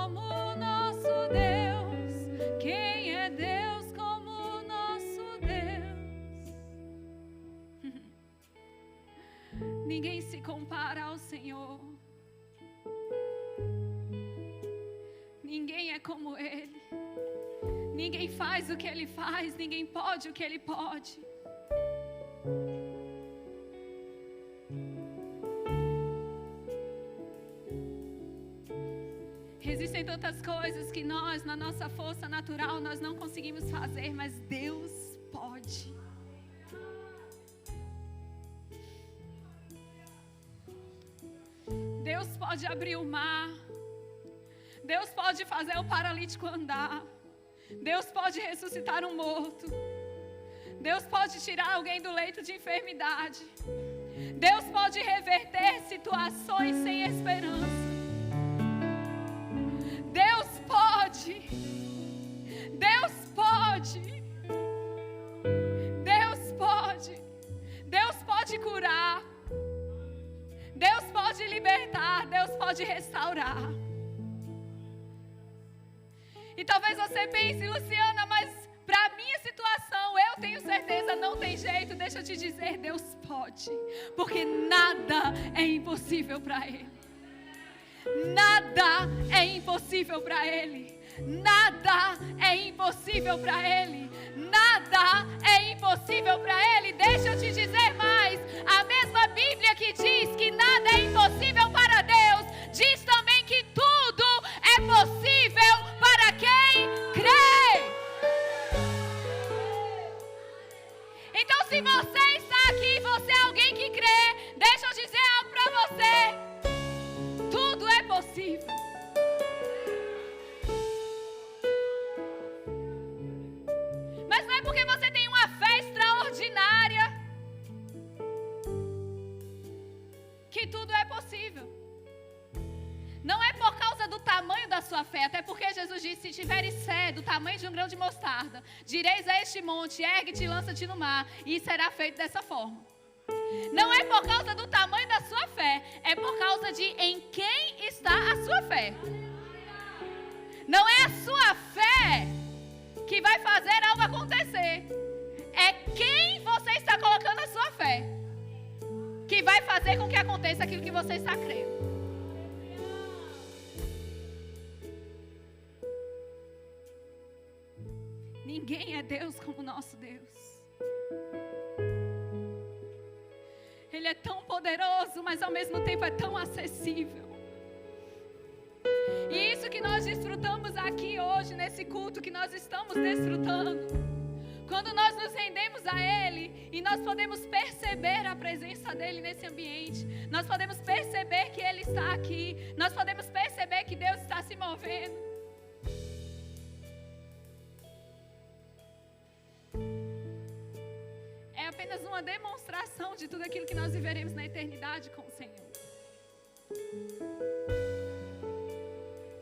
como o nosso Deus? Quem é Deus como o nosso Deus? Ninguém se compara ao Senhor. Ninguém é como Ele. Ninguém faz o que Ele faz. Ninguém pode o que Ele pode. Existem tantas coisas que nós, na nossa força natural, nós não conseguimos fazer, mas Deus pode. Deus pode abrir o mar. Deus pode fazer o paralítico andar. Deus pode ressuscitar um morto. Deus pode tirar alguém do leito de enfermidade. Deus pode reverter situações sem esperança. Deus pode. Deus pode. Deus pode. Deus pode curar. Deus pode libertar. Deus pode restaurar. E talvez você pense, Luciana, mas para a minha situação, eu tenho certeza, não tem jeito. Deixa eu te dizer, Deus pode. Porque nada é impossível para Ele. Nada é impossível para Ele. Nada é impossível para Ele. Nada é impossível para Ele. Deixa eu te dizer mais. A mesma Bíblia que diz que nada é impossível para Deus, diz também que tudo é possível para quem crê. Então, se você está aqui, você é alguém que crê, deixa eu dizer algo para você. Tudo é possível. Mas não é porque você tem uma fé extraordinária que tudo é possível. Não é por causa do tamanho da sua fé, até porque Jesus disse, se tiveres fé do tamanho de um grão de mostarda, direis a este monte, ergue-te e lança-te no mar, e será feito dessa forma. Não é por causa do tamanho da sua fé, é por causa de em quem está a sua fé. Não é a sua fé que vai fazer algo acontecer. É quem você está colocando a sua fé que vai fazer com que aconteça aquilo que você está crendo. Ninguém é Deus como o nosso Deus. Ele é tão poderoso, mas ao mesmo tempo é tão acessível. E isso que nós desfrutamos aqui hoje, nesse culto que nós estamos desfrutando, quando nós nos rendemos a Ele e nós podemos perceber a presença dEle nesse ambiente, nós podemos perceber que Ele está aqui, nós podemos perceber que Deus está se movendo. É apenas uma demonstração de tudo aquilo que nós viveremos na eternidade com o Senhor.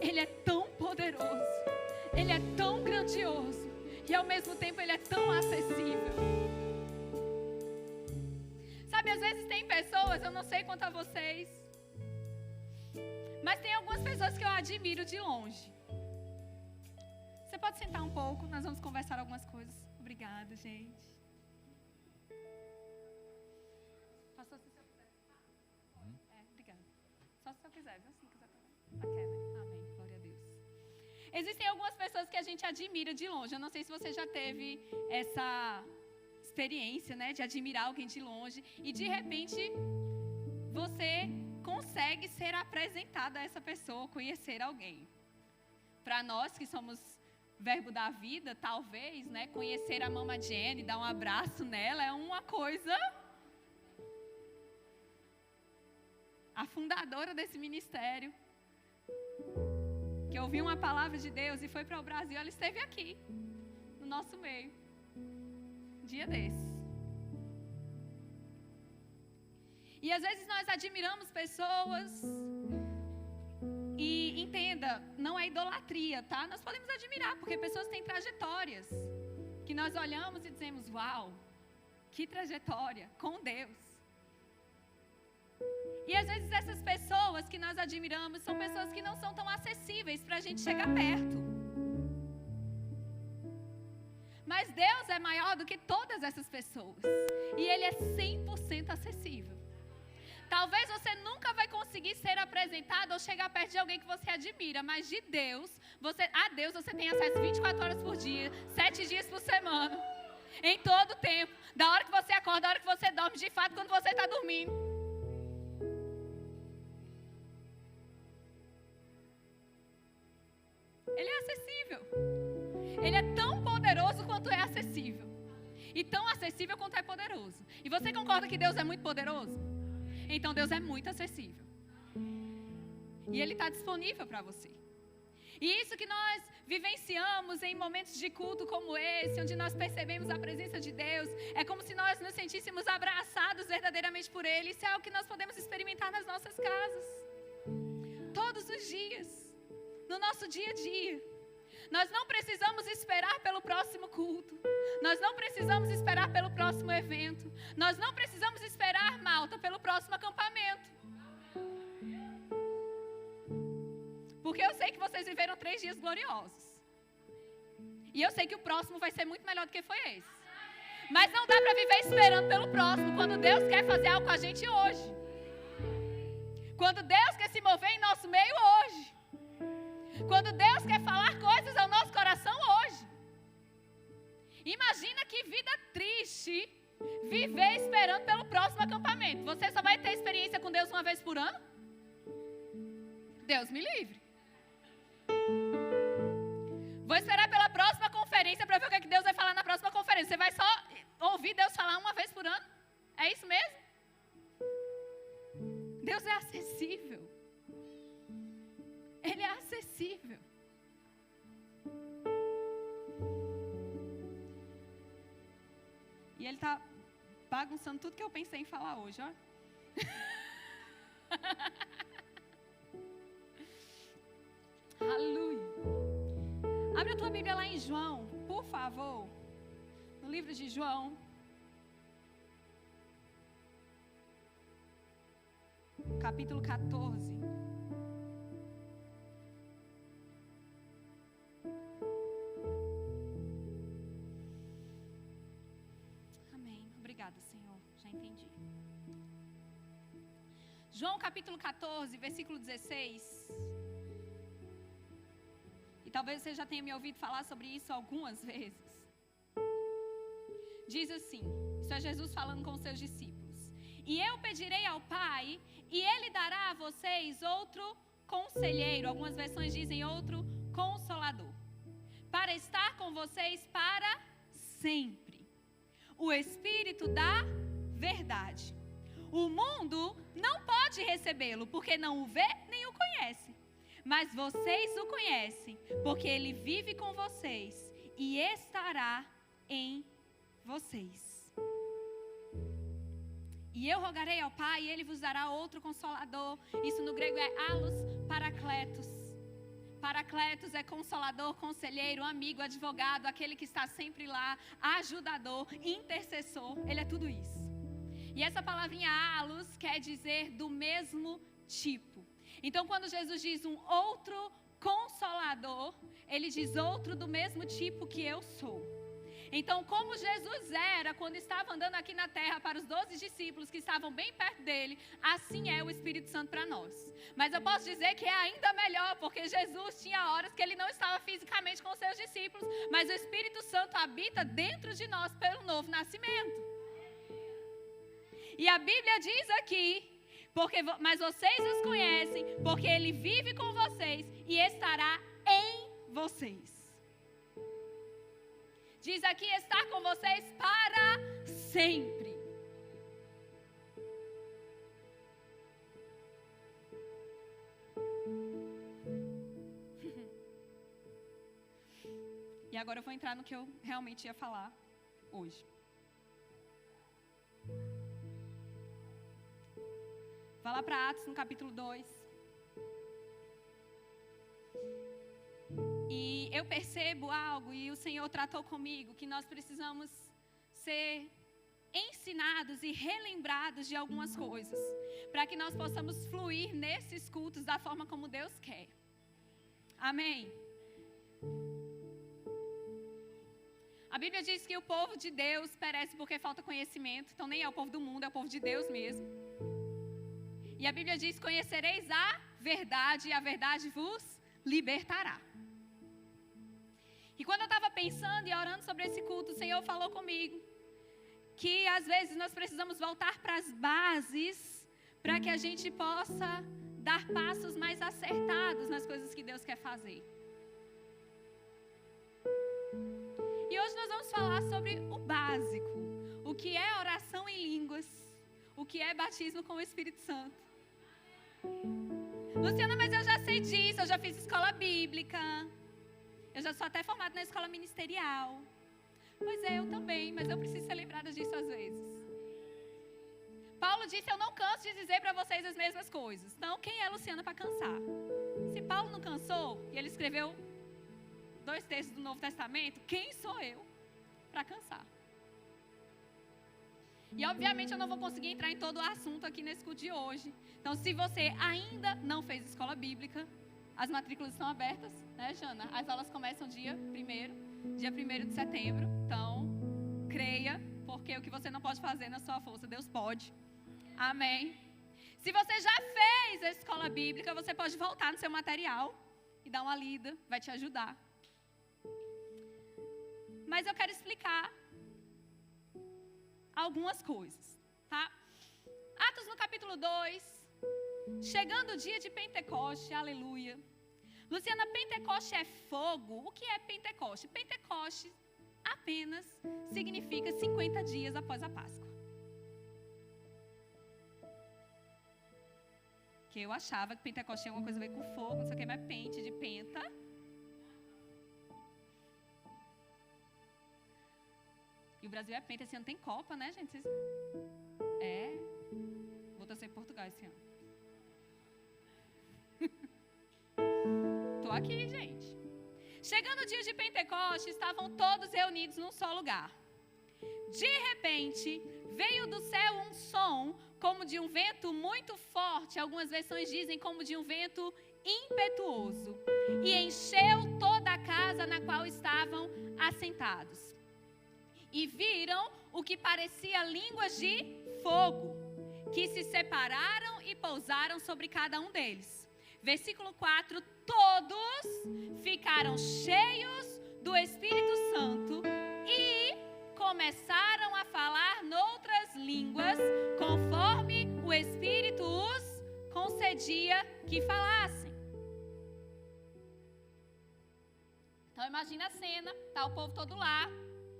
Ele é tão poderoso, Ele é tão grandioso e ao mesmo tempo Ele é tão acessível. Sabe, às vezes tem pessoas, eu não sei quanto a vocês, mas tem algumas pessoas que eu admiro de longe. Você pode sentar um pouco, nós vamos conversar algumas coisas. Obrigada, gente. Pastor, se eu quiser. Obrigada. Só se eu quiser, viu? Se não quiser também. Tá, né? Amém. Glória a Deus. Existem algumas pessoas que a gente admira de longe. Eu não sei se você já teve essa experiência, né? De admirar alguém de longe. E de repente, você consegue ser apresentado a essa pessoa, conhecer alguém. Para nós que somos verbo da vida, talvez, né? Conhecer a Mama Jenny, dar um abraço nela é uma coisa... A fundadora desse ministério, que ouviu uma palavra de Deus e foi para o Brasil, ela esteve aqui, no nosso meio, um dia desses. E às vezes nós admiramos pessoas, e entenda, não é idolatria, tá? Nós podemos admirar, porque pessoas têm trajetórias, que nós olhamos e dizemos, uau, que trajetória, com Deus. E às vezes essas pessoas, pessoas que nós admiramos são pessoas que não são tão acessíveis para a gente chegar perto. Mas Deus é maior do que todas essas pessoas. E Ele é 100% acessível. Talvez você nunca vai conseguir ser apresentado ou chegar perto de alguém que você admira, mas de Deus, a Deus você tem acesso 24 horas por dia, 7 dias por semana, em todo o tempo, da hora que você acorda, da hora que você dorme, de fato, quando você está dormindo. Ele é acessível. Ele é tão poderoso quanto é acessível. E tão acessível quanto é poderoso. E você concorda que Deus é muito poderoso? Então Deus é muito acessível. E Ele está disponível para você. E isso que nós vivenciamos em momentos de culto como esse, onde nós percebemos a presença de Deus, é como se nós nos sentíssemos abraçados verdadeiramente por Ele. Isso é algo que nós podemos experimentar nas nossas casas. Todos os dias. No nosso dia a dia. Nós não precisamos esperar pelo próximo culto. Nós não precisamos esperar pelo próximo evento. Nós não precisamos esperar, Malta, pelo próximo acampamento. Porque eu sei que vocês viveram 3 dias gloriosos. E eu sei que o próximo vai ser muito melhor do que foi esse. Mas não dá para viver esperando pelo próximo quando Deus quer fazer algo com a gente hoje. Quando Deus quer se mover em nosso meio hoje. Quando Deus quer falar coisas ao nosso coração hoje. Imagina que vida triste viver esperando pelo próximo acampamento. Você só vai ter experiência com Deus uma vez por ano? Deus me livre. Vou esperar pela próxima conferência para ver o que Deus vai falar na próxima conferência. Você vai só ouvir Deus falar uma vez por ano? É isso mesmo? Deus é acessível. Ele é acessível. E Ele está bagunçando tudo que eu pensei em falar hoje, ó. Aleluia. Abre a tua Bíblia lá em João, por favor. No livro de João. Capítulo 14. Obrigada, Senhor. Já entendi. João capítulo 14, versículo 16. E talvez você já tenha me ouvido falar sobre isso algumas vezes. Diz assim, isso é Jesus falando com os seus discípulos. E eu pedirei ao Pai, e Ele dará a vocês outro conselheiro, algumas versões dizem outro consolador, para estar com vocês para sempre. O Espírito da verdade. O mundo não pode recebê-lo, porque não o vê nem o conhece. Mas vocês o conhecem, porque Ele vive com vocês e estará em vocês. E eu rogarei ao Pai, e Ele vos dará outro consolador. Isso no grego é allos parakletos. Paracletos é consolador, conselheiro, amigo, advogado, aquele que está sempre lá, ajudador, intercessor. Ele é tudo isso. E essa palavrinha allos quer dizer do mesmo tipo. Então, quando Jesus diz um outro consolador, Ele diz outro do mesmo tipo que eu sou. Então, como Jesus era quando estava andando aqui na terra para os 12 discípulos que estavam bem perto dele, assim é o Espírito Santo para nós. Mas eu posso dizer que é ainda melhor, porque Jesus tinha horas que ele não estava fisicamente com os seus discípulos, mas o Espírito Santo habita dentro de nós pelo novo nascimento. E a Bíblia diz aqui, mas vocês os conhecem, porque ele vive com vocês e estará em vocês. Diz aqui, estar com vocês para sempre. E agora eu vou entrar no que eu realmente ia falar hoje. Vai lá para Atos, no capítulo 2. E eu percebo algo, e o Senhor tratou comigo, que nós precisamos ser ensinados e relembrados de algumas coisas, para que nós possamos fluir nesses cultos da forma como Deus quer. Amém? A Bíblia diz que o povo de Deus perece porque falta conhecimento. Então nem é o povo do mundo, é o povo de Deus mesmo. E a Bíblia diz: conhecereis a verdade e a verdade vos libertará. E quando eu estava pensando e orando sobre esse culto, o Senhor falou comigo que às vezes nós precisamos voltar para as bases para que a gente possa dar passos mais acertados nas coisas que Deus quer fazer. E hoje nós vamos falar sobre o básico, o que é oração em línguas, o que é batismo com o Espírito Santo. Luciana, mas eu já sei disso, eu já fiz escola bíblica, eu já sou até formada na escola ministerial. Pois é, eu também, mas eu preciso ser lembrada disso às vezes. Paulo disse: eu não canso de dizer para vocês as mesmas coisas. Então, quem é Luciana para cansar? Se Paulo não cansou, e ele escreveu 2/3 do Novo Testamento, quem sou eu para cansar? E obviamente eu não vou conseguir entrar em todo o assunto aqui nesse culto de hoje. Então, se você ainda não fez escola bíblica, as matrículas estão abertas, né, Jana? As aulas começam dia 1º de setembro. Então, creia, porque o que você não pode fazer na sua força, Deus pode. Amém? Se você já fez a escola bíblica, você pode voltar no seu material e dar uma lida, vai te ajudar. Mas eu quero explicar algumas coisas, tá? Atos no capítulo 2, chegando o dia de Pentecoste, aleluia. Luciana, Pentecoste é fogo? O que é Pentecoste? Pentecoste apenas significa 50 dias após a Páscoa. Que eu achava que Pentecoste tinha alguma coisa a ver com fogo, não sei o que, mas pente de penta. E o Brasil é penta, esse ano tem Copa, né, gente? Vocês... É. Vou torcer em Portugal esse ano. Tô aqui, gente. Chegando o dia de Pentecoste, estavam todos reunidos num só lugar. De repente, veio do céu um som como de um vento muito forte, algumas versões dizem como de um vento impetuoso, e encheu toda a casa na qual estavam assentados. E viram o que parecia línguas de fogo, que se separaram e pousaram sobre cada um deles. Versículo 4, todos ficaram cheios do Espírito Santo e começaram a falar noutras línguas, conforme o Espírito os concedia que falassem. Então imagina a cena, tá o povo todo lá,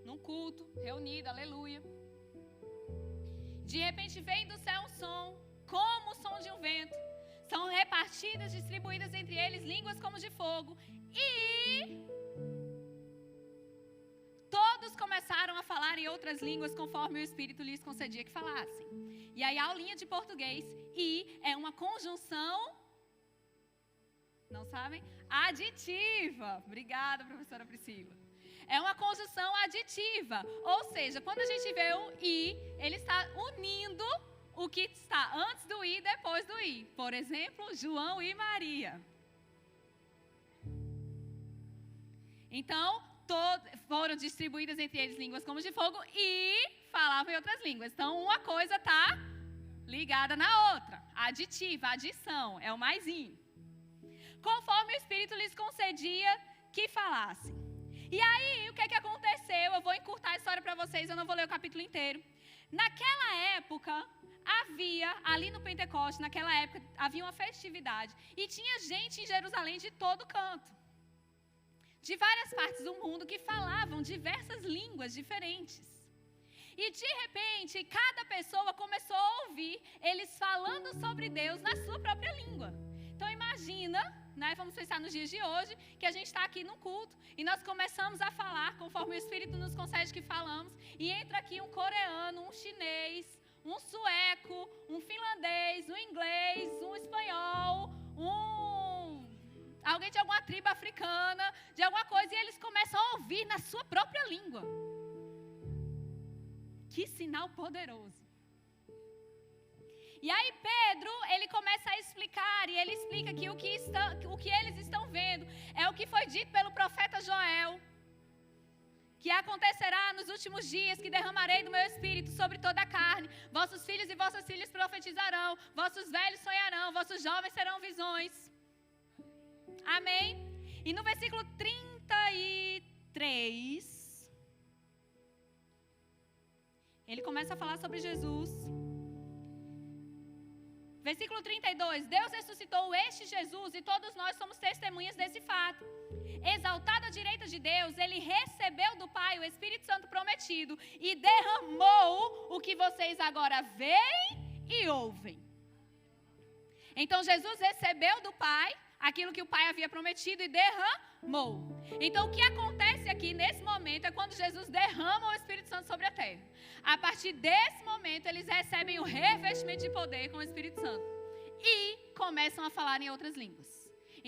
num culto, reunido, aleluia. De repente vem do céu um som, como o som de um vento. São repartidas, distribuídas entre eles línguas como de fogo. E todos começaram a falar em outras línguas conforme o Espírito lhes concedia que falassem. E aí a aulinha de português, e é uma conjunção, não sabem? Aditiva. Obrigada, professora Priscila. É uma conjunção aditiva. Ou seja, quando a gente vê o i, ele está unindo o que está antes do i e depois do i. Por exemplo, João e Maria. Então, foram distribuídas entre eles línguas como de fogo e falavam em outras línguas. Então, uma coisa está ligada na outra. Aditiva, adição, é o maisinho. Conforme o Espírito lhes concedia que falassem. E aí, o que é que aconteceu? Eu vou encurtar a história para vocês, eu não vou ler o capítulo inteiro. Naquela época, havia, ali no Pentecoste, naquela época, havia uma festividade. E tinha gente em Jerusalém de todo canto. De várias partes do mundo que falavam diversas línguas diferentes. E de repente, cada pessoa começou a ouvir eles falando sobre Deus na sua própria língua. Então imagina, né, vamos pensar nos dias de hoje, que a gente está aqui no culto e nós começamos a falar conforme o Espírito nos concede que falamos, e entra aqui um coreano, um chinês, um sueco, um finlandês, um inglês, um espanhol, alguém de alguma tribo africana, de alguma coisa, e eles começam a ouvir na sua própria língua. Que Que sinal poderoso. E aí Pedro, ele começa a explicar, e ele explica que o que eles estão vendo é o que foi dito pelo profeta Joel, que acontecerá nos últimos dias, que derramarei do meu espírito sobre toda a carne. Vossos filhos e vossas filhas profetizarão, vossos velhos sonharão, vossos jovens terão visões. Amém? E no versículo 33, ele começa a falar sobre Jesus. Versículo 32, Deus ressuscitou este Jesus e todos nós somos testemunhas desse fato. Exaltado à direita de Deus, ele recebeu do Pai o Espírito Santo prometido e derramou o que vocês agora veem e ouvem. Então Jesus recebeu do Pai aquilo que o Pai havia prometido e derramou. Então o que acontece aqui nesse momento é quando Jesus derrama o Espírito Santo sobre a terra. A partir desse momento eles recebem o revestimento de poder com o Espírito Santo e começam a falar em outras línguas.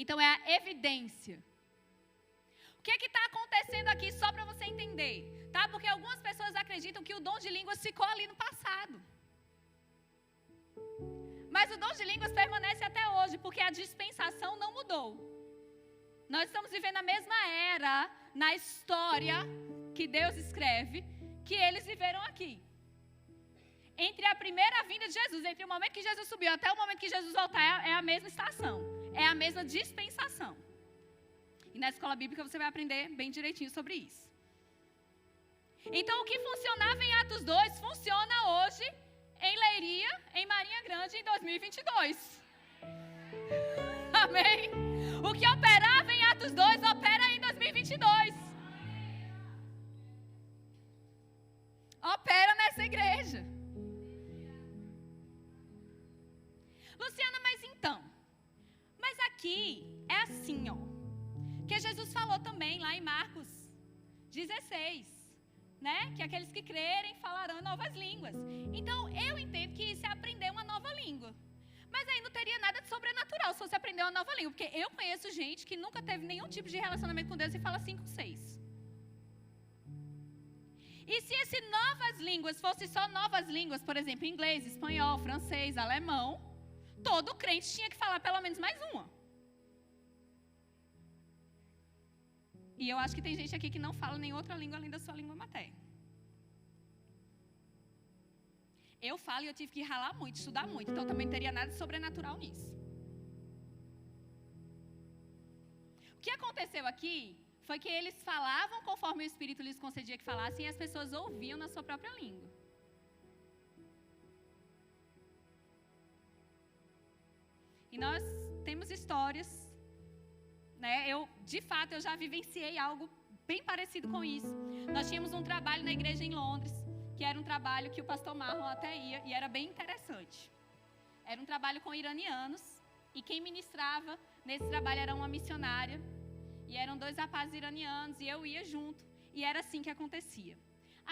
Então é a evidência. O que está acontecendo aqui só para você entender, tá? Porque algumas pessoas acreditam que o dom de línguas ficou ali no passado. Mas o dom de línguas permanece até hoje, porque a dispensação não mudou. Nós estamos vivendo a mesma era na história que Deus escreve, que eles viveram aqui. Entre a primeira vinda de Jesus, entre o momento que Jesus subiu até o momento que Jesus voltar, é a mesma estação, é a mesma dispensação. E na escola bíblica você vai aprender bem direitinho sobre isso. Então o que funcionava em Atos 2, funciona hoje em Leiria, em Marinha Grande, em 2022. Amém? O que operava em Atos 2, opera em 2022. Opera nessa igreja. Luciana, mas aqui é assim, ó. Que Jesus falou também lá em Marcos 16. Né? Que aqueles que crerem falarão novas línguas. Então, eu entendo que isso é aprender uma nova língua. Mas aí não teria nada de sobrenatural se você aprender uma nova língua. Porque eu conheço gente que nunca teve nenhum tipo de relacionamento com Deus e fala 5, 6. E se esse novas línguas fosse só novas línguas, por exemplo, inglês, espanhol, francês, alemão, todo crente tinha que falar pelo menos mais uma. E eu acho que tem gente aqui que não fala nem outra língua além da sua língua materna. Eu falo e eu tive que ralar muito, estudar muito. Então também não teria nada de sobrenatural nisso. O que aconteceu aqui foi que eles falavam conforme o Espírito lhes concedia que falassem e as pessoas ouviam na sua própria língua. E nós temos histórias, né? De fato, eu já vivenciei algo bem parecido com isso. Nós tínhamos um trabalho na igreja em Londres, que era um trabalho que o pastor Marlon até ia, e era bem interessante. Era um trabalho com iranianos, e quem ministrava nesse trabalho era uma missionária, e eram 2 rapazes iranianos, e eu ia junto, e era assim que acontecia.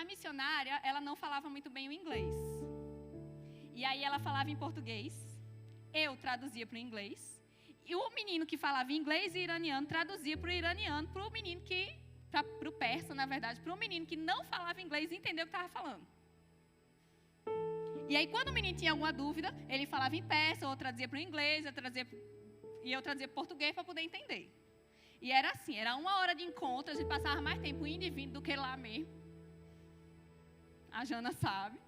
A missionária, ela não falava muito bem o inglês. E aí ela falava em português, eu traduzia para o inglês, e o menino que falava inglês e iraniano traduzia para o iraniano, para o menino que, para o persa, na verdade, para o menino que não falava inglês e entendeu o que estava falando. E aí, quando o menino tinha alguma dúvida, ele falava em persa, ou traduzia para o inglês, eu traduzia para o português para poder entender. E era assim, era 1 hora de encontro, a gente passava mais tempo indo e vindo do que lá mesmo. A Jana sabe.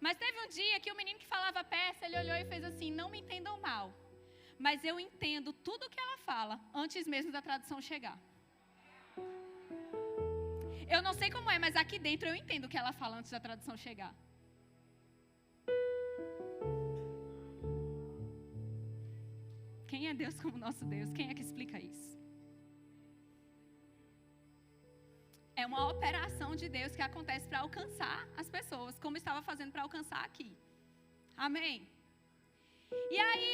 Mas teve um dia que o menino que falava persa, ele olhou e fez assim, não me entendam mal, mas eu entendo tudo o que ela fala, antes mesmo da tradução chegar. Eu não sei como é, mas aqui dentro eu entendo o que ela fala antes da tradução chegar. Quem é Deus como nosso Deus? Quem é que explica isso? É uma operação de Deus que acontece para alcançar as pessoas, como estava fazendo para alcançar aqui. Amém? E aí,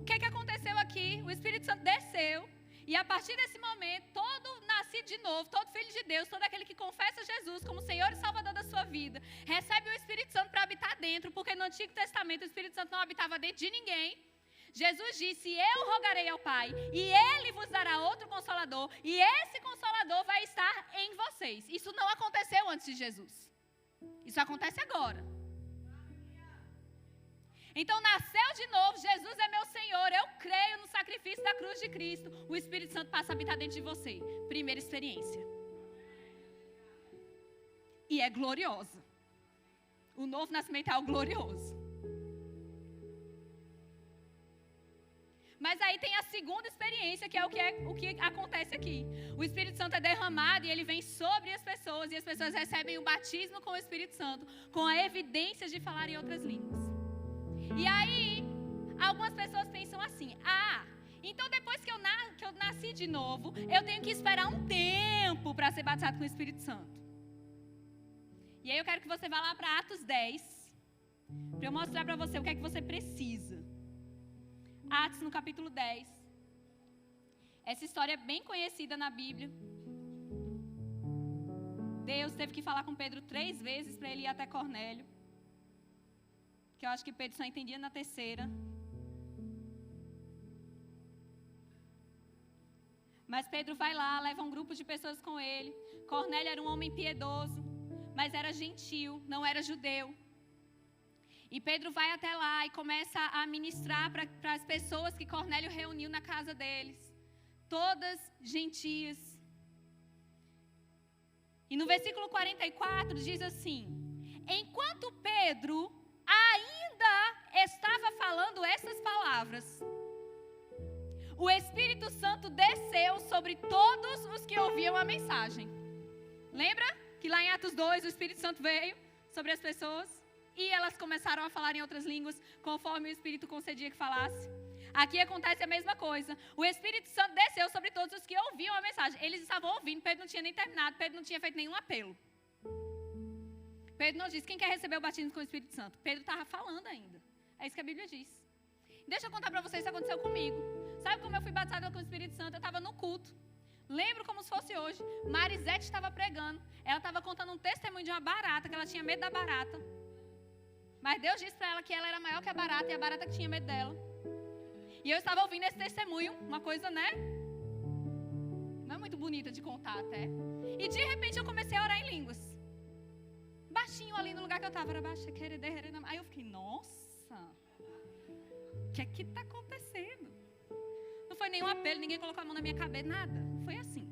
o que aconteceu aqui? O Espírito Santo desceu, e a partir desse momento, todo nascido de novo, todo filho de Deus, todo aquele que confessa Jesus como Senhor e Salvador da sua vida, recebe o Espírito Santo para habitar dentro, porque no Antigo Testamento o Espírito Santo não habitava dentro de ninguém. Jesus disse, eu rogarei ao Pai, e Ele vos dará outro Consolador, e esse Consolador vai estar em vocês. Isso não aconteceu antes de Jesus. Isso acontece agora. Então, nasceu de novo, Jesus é meu Senhor, eu creio no sacrifício da cruz de Cristo. O Espírito Santo passa a habitar dentro de você. Primeira experiência. E é gloriosa. O novo nascimento é algo glorioso. Mas aí tem a segunda experiência, que é o que acontece aqui. O Espírito Santo é derramado e ele vem sobre as pessoas. E as pessoas recebem o batismo com o Espírito Santo, com a evidência de falar em outras línguas. E aí, algumas pessoas pensam assim: então depois que eu nasci de novo, eu tenho que esperar um tempo para ser batizado com o Espírito Santo. E aí eu quero que você vá lá para Atos 10, para eu mostrar para você o que é que você precisa. Atos no capítulo 10. Essa história é bem conhecida na Bíblia. Deus teve que falar com Pedro 3 vezes para ele ir até Cornélio. Que eu acho que Pedro só entendia na terceira. Mas Pedro vai lá, leva um grupo de pessoas com ele. Cornélio era um homem piedoso, mas era gentil, não era judeu. E Pedro vai até lá e começa a ministrar para as pessoas que Cornélio reuniu na casa deles. Todas gentias. E no versículo 44 diz assim: enquanto Pedro ainda estava falando essas palavras, o Espírito Santo desceu sobre todos os que ouviam a mensagem. Lembra que lá em Atos 2 o Espírito Santo veio sobre as pessoas e elas começaram a falar em outras línguas conforme o Espírito concedia que falasse? Aqui acontece a mesma coisa. O Espírito Santo desceu sobre todos os que ouviam a mensagem. Eles estavam ouvindo, Pedro não tinha nem terminado, Pedro não tinha feito nenhum apelo. Pedro não disse: quem quer receber o batismo com o Espírito Santo? Pedro estava falando ainda. É isso que a Bíblia diz. Deixa eu contar para vocês o que aconteceu comigo. Sabe como eu fui batizada com o Espírito Santo? Eu estava no culto. Lembro como se fosse hoje. Marisete estava pregando. Ela estava contando um testemunho de uma barata, que ela tinha medo da barata. Mas Deus disse para ela que ela era maior que a barata e a barata que tinha medo dela. E eu estava ouvindo esse testemunho, uma coisa, né? Não é muito bonita de contar até. E de repente eu comecei a orar em línguas. Baixinho ali no lugar que eu estava. Aí eu fiquei: nossa, o que é que está acontecendo? Não foi nenhum apelo, ninguém colocou a mão na minha cabeça, nada. Foi assim.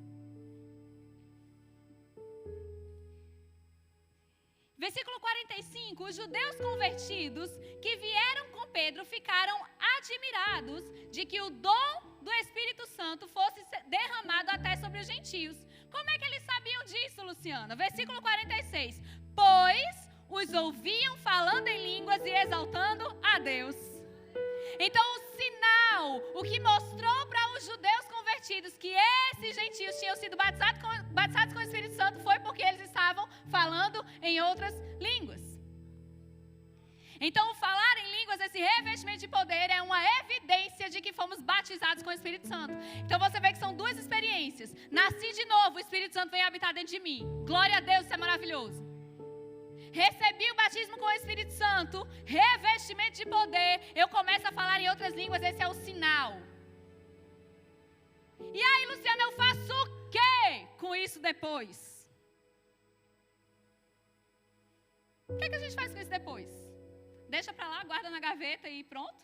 Versículo 45, os judeus convertidos que vieram com Pedro ficaram admirados de que o dom do Espírito Santo fosse derramado até sobre os gentios. Como é que eles sabiam disso, Luciana? Versículo 46, pois os ouviam falando em línguas e exaltando a Deus. Então o sinal, o que mostrou para os judeus convertidos que esses gentios tinham sido batizados com o Espírito Santo foi porque eles estavam falando em outras línguas. Então o falar em línguas, esse revestimento de poder, é uma evidência de que fomos batizados com o Espírito Santo. Então você vê que são duas experiências. Nasci de novo, o Espírito Santo vem habitar dentro de mim. Glória a Deus, isso é maravilhoso. Recebi o batismo com o Espírito Santo, revestimento de poder, eu começo a falar em outras línguas, esse é o sinal. E aí, Luciana, eu faço o quê com isso depois? O que a gente faz com isso depois? Deixa pra lá, guarda na gaveta e pronto?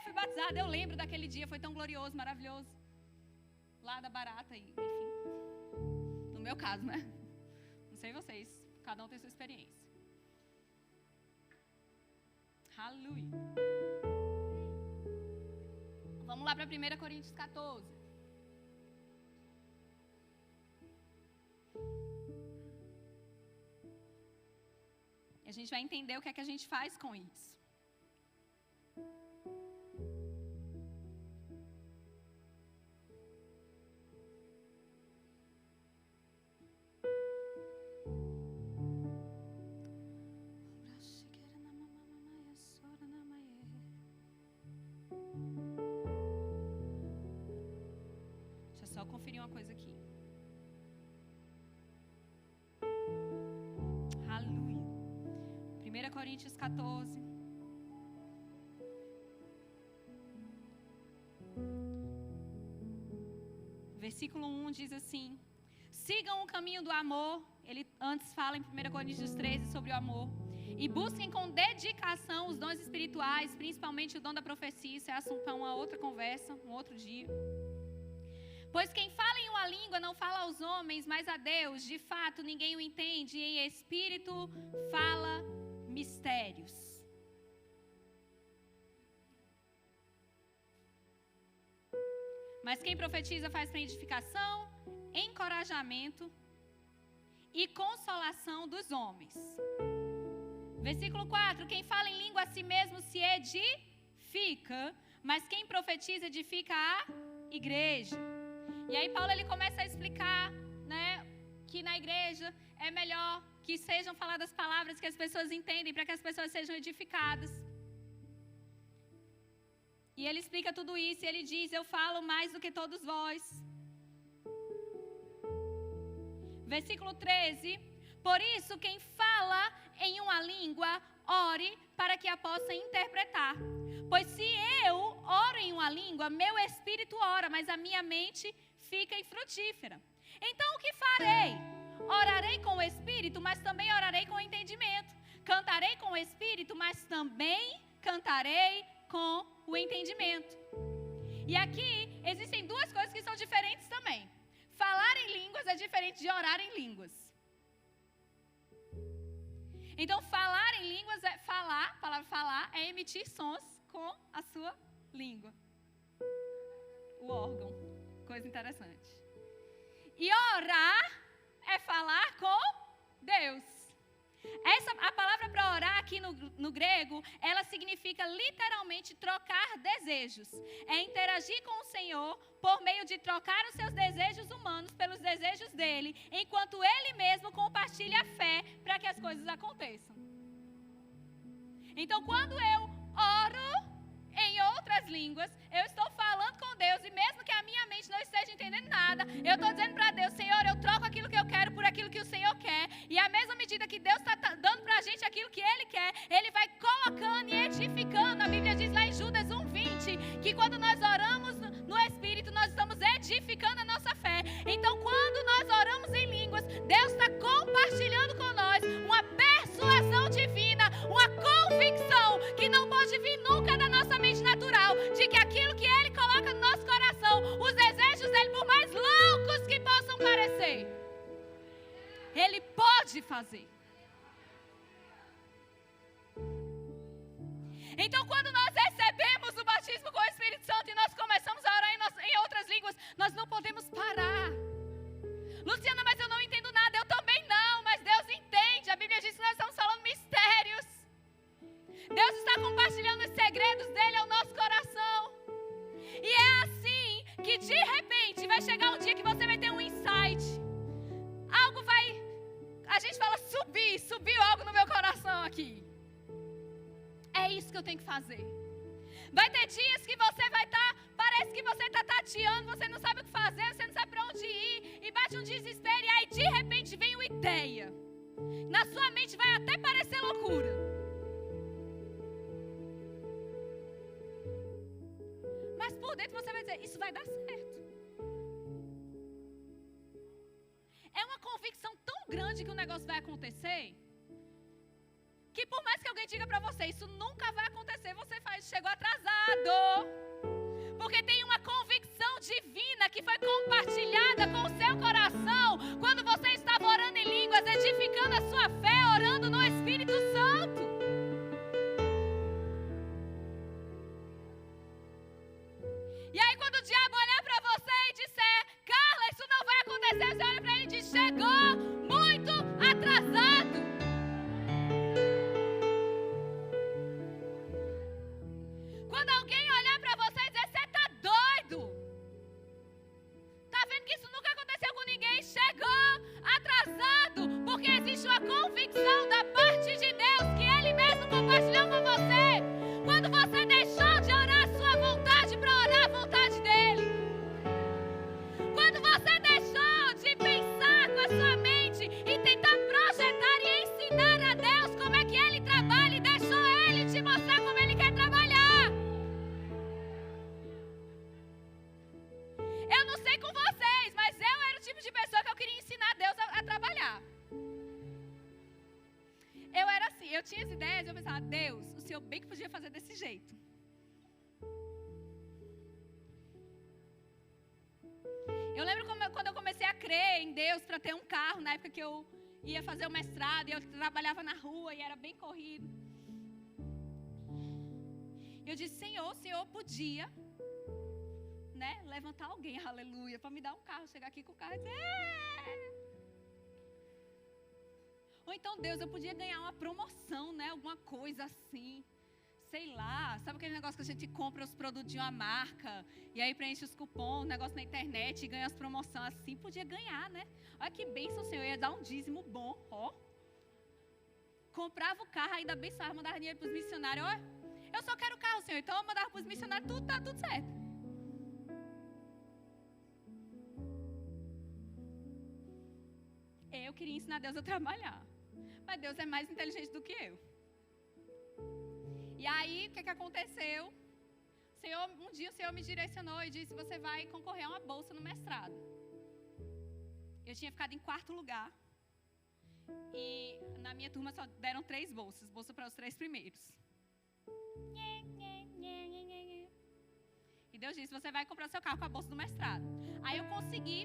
Fui batizada, eu lembro daquele dia, foi tão glorioso, maravilhoso. Lá da barata, enfim. No meu caso, né? Não sei vocês. Cada um tem sua experiência. Aleluia. Vamos lá para 1 Coríntios 14. E a gente vai entender o que é que a gente faz com isso. Só conferir uma coisa aqui. Aleluia. 1 Coríntios 14. Versículo 1 diz assim: sigam o caminho do amor. Ele antes fala em 1 Coríntios 13 sobre o amor. E busquem com dedicação os dons espirituais, principalmente o dom da profecia. Isso é assunto para uma outra conversa, um outro dia. Pois quem fala em uma língua não fala aos homens, mas a Deus. De fato, ninguém o entende. E em espírito fala mistérios. Mas quem profetiza faz para edificação, encorajamento e consolação dos homens. Versículo 4. Quem fala em língua a si mesmo se edifica, mas quem profetiza edifica a igreja. E aí Paulo ele começa a explicar, né, que na igreja é melhor que sejam faladas palavras que as pessoas entendem, para que as pessoas sejam edificadas. E ele explica tudo isso, e ele diz: eu falo mais do que todos vós. Versículo 13. Por isso, quem fala em uma língua, ore para que a possa interpretar. Pois se eu oro em uma língua, meu espírito ora, mas a minha mente fica infrutífera. Então o que farei? Orarei com o espírito, mas também orarei com o entendimento. Cantarei com o espírito, mas também cantarei com o entendimento. E aqui existem duas coisas que são diferentes também. Falar em línguas é diferente de orar em línguas. Então, falar em línguas é falar, a palavra falar é emitir sons com a sua língua. O órgão, coisa interessante. E orar é falar com Deus. A palavra para orar aqui no grego, ela significa literalmente trocar desejos. É interagir com o Senhor por meio de trocar os seus desejos humanos pelos desejos dele, enquanto ele mesmo compartilha a fé para que as coisas aconteçam. Então, quando eu oro em outras línguas, eu estou falando com Deus, e mesmo que a minha mente não esteja entendendo nada, eu estou dizendo para Deus: Senhor, eu troco aquilo que eu quero por aquilo que o Senhor quer. E à mesma medida que Deus está dando para a gente aquilo que Ele quer, Ele vai colocando e edificando. A Bíblia diz lá em Judas 1:20 que quando nós oramos no Espírito, nós estamos edificando a nossa fé. Então, quando nós oramos em línguas, Deus está compartilhando com nós uma persuasão divina, uma convicção que não pode vir nunca da nossa mente natural, de que aquilo que Ele coloca no nosso coração, os desejos dEle, por mais loucos que possam parecer, Ele pode fazer. Então, quando nós recebemos o batismo com o Espírito Santo e nós começamos a orar em outras línguas, nós não podemos parar. Luciana, mas eu não entendo nada. Eu também não, mas Deus entende. A Bíblia diz que nós estamos falando mistérios. Deus está compartilhando os segredos dEle ao nosso coração. E é assim que de repente vai chegar um dia que você vai ter um insight. Algo vai, a gente fala subiu algo no meu coração aqui. É isso que eu tenho que fazer. Vai ter dias que você vai estar, parece que você está tateando, você não sabe o que fazer, você não sabe para onde ir, e bate um desespero, e aí de repente vem uma ideia. Na sua mente vai até parecer loucura. Mas por dentro você vai dizer: isso vai dar certo. É uma convicção tão grande que o negócio vai acontecer, que por mais que alguém diga para você: isso nunca vai acontecer, você chegou atrasado. Porque tem uma convicção divina que foi compartilhada com o seu coração quando você estava orando em línguas, edificando a sua fé, orando no Espírito Santo. E aí quando o diabo olhar para você e disser: Carla, isso não vai acontecer, você olha para ele e diz: chegou muito atrasado. Quando alguém olhar para você e dizer: você está doido, está vendo que isso nunca aconteceu com ninguém, chegou atrasado, porque existe uma convicção da parte de Deus que Ele mesmo compartilhou com você. Quando você deixou de orar a sua vontade para orar a vontade dEle. Quando você deixou de pensar com a sua mente e tentar projetar e ensinar a Deus como é que Ele trabalha e deixou Ele te mostrar como Ele quer trabalhar. Eu não sei com vocês, mas eu era o tipo de pessoa que eu queria ensinar eu tinha as ideias e eu pensava, Deus, o Senhor bem que podia fazer desse jeito. Eu lembro quando eu comecei a crer em Deus para ter um carro, na época que eu ia fazer o mestrado, e eu trabalhava na rua e era bem corrido. Eu disse, Senhor, o Senhor podia, né, levantar alguém, aleluia, para me dar um carro, chegar aqui com o carro e dizer, Ou então, Deus, eu podia ganhar uma promoção, né, alguma coisa assim. Sei lá, sabe aquele negócio que a gente compra os produtos de uma marca e aí preenche os cupons, negócio na internet e ganha as promoções assim, podia ganhar, né? Olha que bênção, Senhor, ia dar um dízimo bom, ó. Comprava o carro, ainda abençoava, mandava dinheiro para os missionários, ó. Eu só quero o carro, Senhor, então eu mandava para os missionários, tá tudo certo. Eu queria ensinar Deus a trabalhar, mas Deus é mais inteligente do que eu. E aí, o que aconteceu? Um dia o Senhor me direcionou e disse, você vai concorrer a uma bolsa no mestrado. Eu tinha ficado em 4º lugar. E na minha turma só deram 3 bolsas. Bolsa para os 3 primeiros. E Deus disse, você vai comprar seu carro com a bolsa do mestrado. Aí eu consegui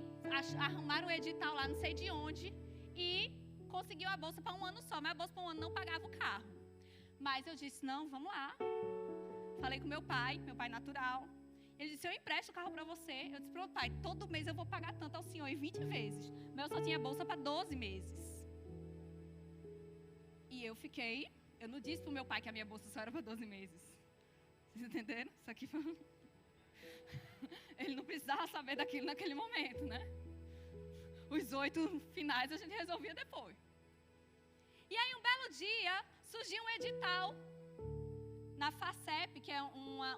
arrumar o edital lá, não sei de onde. E consegui uma bolsa para um ano só. Mas a bolsa para um ano não pagava o carro. Mas eu disse, não, vamos lá. Falei com meu pai natural. Ele disse, eu empresto o carro para você. Eu disse, pronto, pai, todo mês eu vou pagar tanto ao senhor, em 20 vezes. Mas eu só tinha bolsa para 12 meses. E eu não disse para o meu pai que a minha bolsa só era para 12 meses. Vocês entenderam? Isso aqui foi... Ele não precisava saber daquilo naquele momento, né? Os 8 finais a gente resolvia depois. E aí um belo dia... surgiu um edital na FACEP, que é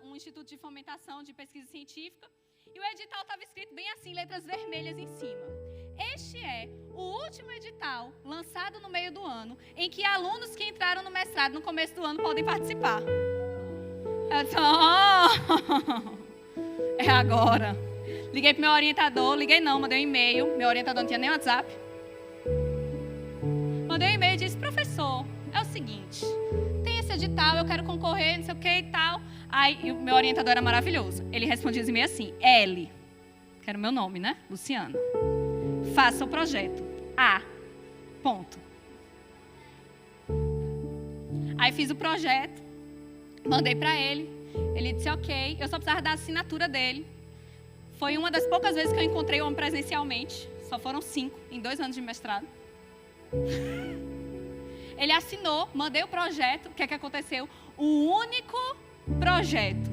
um instituto de fomentação de pesquisa científica, e o edital estava escrito bem assim, letras vermelhas em cima. Este é o último edital lançado no meio do ano, em que alunos que entraram no mestrado no começo do ano podem participar. Eu disse, é agora. Liguei para meu orientador, mandei um e-mail, meu orientador não tinha nem WhatsApp. Mandei um e-mail e disse, professor, é o seguinte, tem esse edital, eu quero concorrer, não sei o que e tal. Aí o meu orientador era maravilhoso. Ele respondia meio assim, L, que era o meu nome, né? Luciana. Faça o projeto. A. Ponto. Aí fiz o projeto, mandei pra ele. Ele disse ok, eu só precisava da assinatura dele. Foi uma das poucas vezes que eu encontrei o homem presencialmente. Só foram 5 em 2 anos de mestrado. Ele assinou, mandei o projeto. O que aconteceu? O único projeto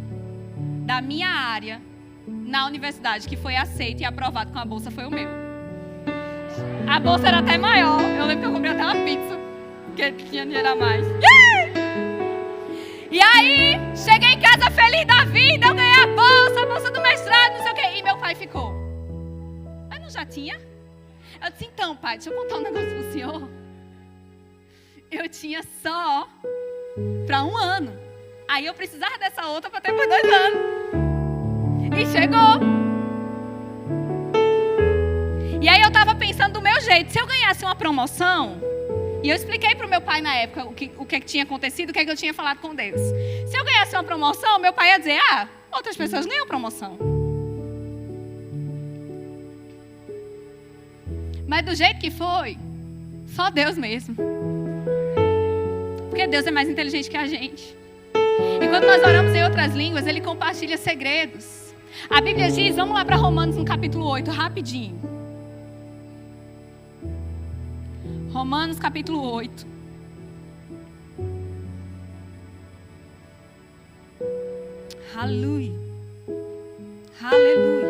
da minha área na universidade que foi aceito e aprovado com a bolsa foi o meu. A bolsa era até maior. Eu lembro que eu comprei até uma pizza, porque tinha dinheiro a mais. E aí, cheguei em casa feliz da vida. Eu ganhei a bolsa do mestrado, não sei o quê. E meu pai ficou. Mas não já tinha? Eu disse, então, pai, deixa eu contar um negócio pro senhor. Eu tinha só para 1 ano. Aí eu precisava dessa outra para ter por 2 anos. E chegou. E aí eu estava pensando do meu jeito. Se eu ganhasse uma promoção... E eu expliquei para o meu pai na época o que tinha acontecido, o que eu tinha falado com Deus. Se eu ganhasse uma promoção, meu pai ia dizer, outras pessoas ganham promoção. Mas do jeito que foi, só Deus mesmo. Porque Deus é mais inteligente que a gente. E quando nós oramos em outras línguas, Ele compartilha segredos. A Bíblia diz, vamos lá para Romanos no capítulo 8, rapidinho. Romanos capítulo 8. Aleluia. Aleluia.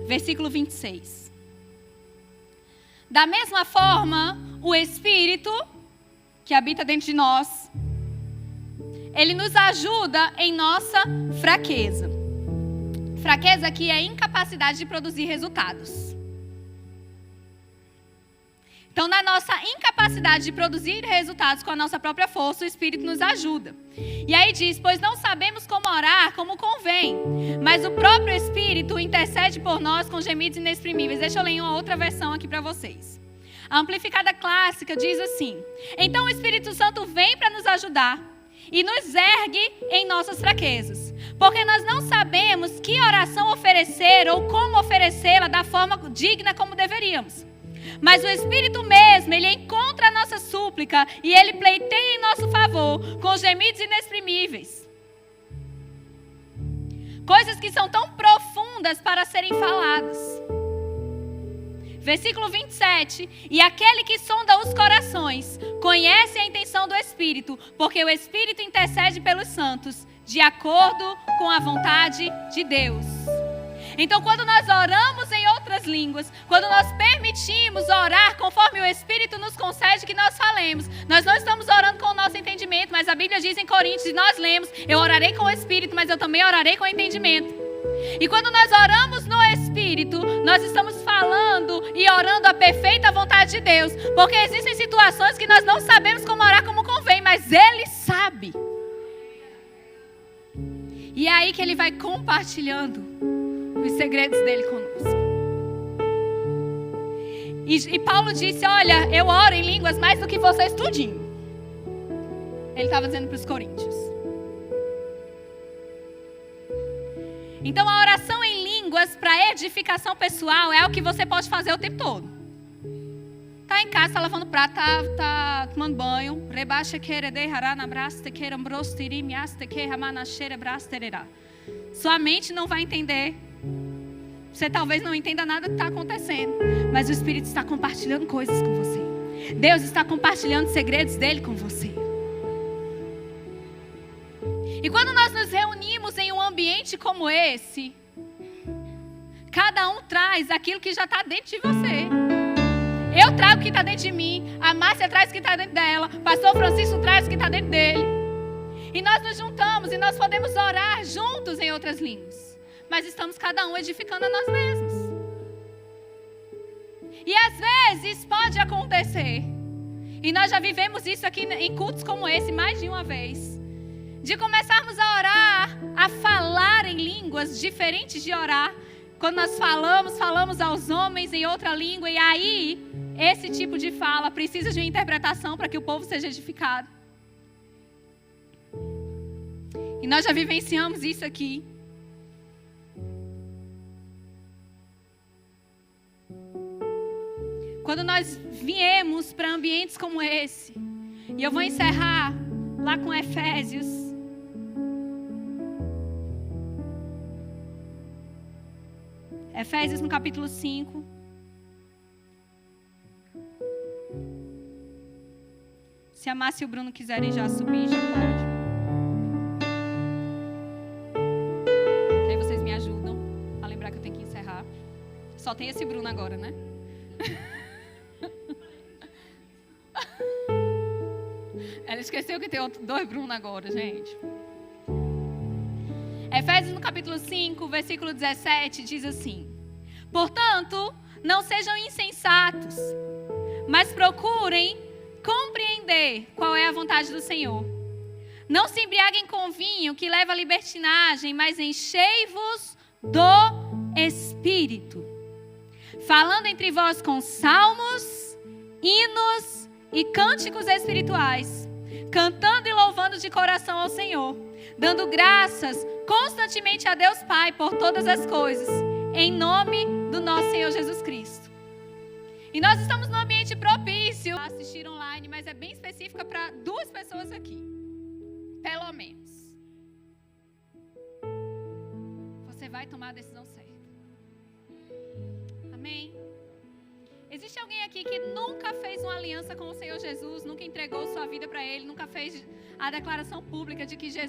Versículo 26. Da mesma forma, o Espírito que habita dentro de nós, Ele nos ajuda em nossa fraqueza. Fraqueza aqui é incapacidade de produzir resultados. Então, na nossa incapacidade de produzir resultados com a nossa própria força, o Espírito nos ajuda. E aí diz, pois não sabemos como orar como convém, mas o próprio Espírito intercede por nós com gemidos inexprimíveis. Deixa eu ler uma outra versão aqui para vocês. A Amplificada Clássica diz assim: então o Espírito Santo vem para nos ajudar e nos ergue em nossas fraquezas, porque nós não sabemos que oração oferecer ou como oferecê-la da forma digna como deveríamos. Mas o Espírito mesmo, ele encontra a nossa súplica e ele pleiteia em nosso favor com gemidos inexprimíveis. Coisas que são tão profundas para serem faladas. Versículo 27. E aquele que sonda os corações conhece a intenção do Espírito, porque o Espírito intercede pelos santos, de acordo com a vontade de Deus. Então, quando nós oramos em outras línguas, quando nós permitimos orar conforme o Espírito nos concede que nós falemos, nós não estamos orando com o nosso entendimento, mas a Bíblia diz em Coríntios, e nós lemos, eu orarei com o Espírito, mas eu também orarei com o entendimento. E quando nós oramos no Espírito, nós estamos falando e orando a perfeita vontade de Deus, porque existem situações que nós não sabemos como orar como convém, mas Ele sabe. E é aí que Ele vai compartilhando os segredos dele conosco. E Paulo disse, olha, eu oro em línguas mais do que vocês tudinho. Ele estava dizendo para os coríntios. Então a oração em línguas para edificação pessoal é o que você pode fazer o tempo todo. Tá em casa, está lavando prato, tá tomando banho. Sua mente não vai entender. Você talvez não entenda nada que está acontecendo, mas o Espírito está compartilhando coisas com você. Deus está compartilhando segredos dele com você. E quando nós nos reunimos em um ambiente como esse, cada um traz aquilo que já está dentro de você. Eu trago o que está dentro de mim, a Márcia traz o que está dentro dela, o pastor Francisco traz o que está dentro dele. E nós nos juntamos e nós podemos orar juntos em outras línguas. Mas estamos cada um edificando a nós mesmos. E às vezes pode acontecer, e nós já vivemos isso aqui em cultos como esse mais de uma vez, de começarmos a orar, a falar em línguas diferentes de orar. Quando nós falamos aos homens em outra língua, e aí esse tipo de fala precisa de uma interpretação para que o povo seja edificado. E nós já vivenciamos isso aqui. Quando nós viemos para ambientes como esse, e eu vou encerrar lá com Efésios. Efésios no capítulo 5. Se a Márcia e o Bruno quiserem já subir, já pode. Que aí vocês me ajudam a lembrar que eu tenho que encerrar. Só tem esse Bruno agora, né? Ela esqueceu que tem dois Bruno agora, gente. Efésios no capítulo 5, versículo 17, diz assim: portanto, não sejam insensatos, mas procurem compreender qual é a vontade do Senhor. Não se embriaguem com vinho que leva à libertinagem, mas enchei-vos do Espírito, falando entre vós com salmos, hinos e cânticos espirituais, cantando e louvando de coração ao Senhor, dando graças constantemente a Deus Pai por todas as coisas, em nome do nosso Senhor Jesus Cristo. E nós estamos num ambiente propício a assistir online, mas é bem específica para 2 pessoas aqui, pelo menos. Você vai tomar a decisão certa. Amém? Existe alguém aqui que nunca fez uma aliança com o Senhor Jesus, nunca entregou sua vida para Ele, nunca fez a declaração pública de que Jesus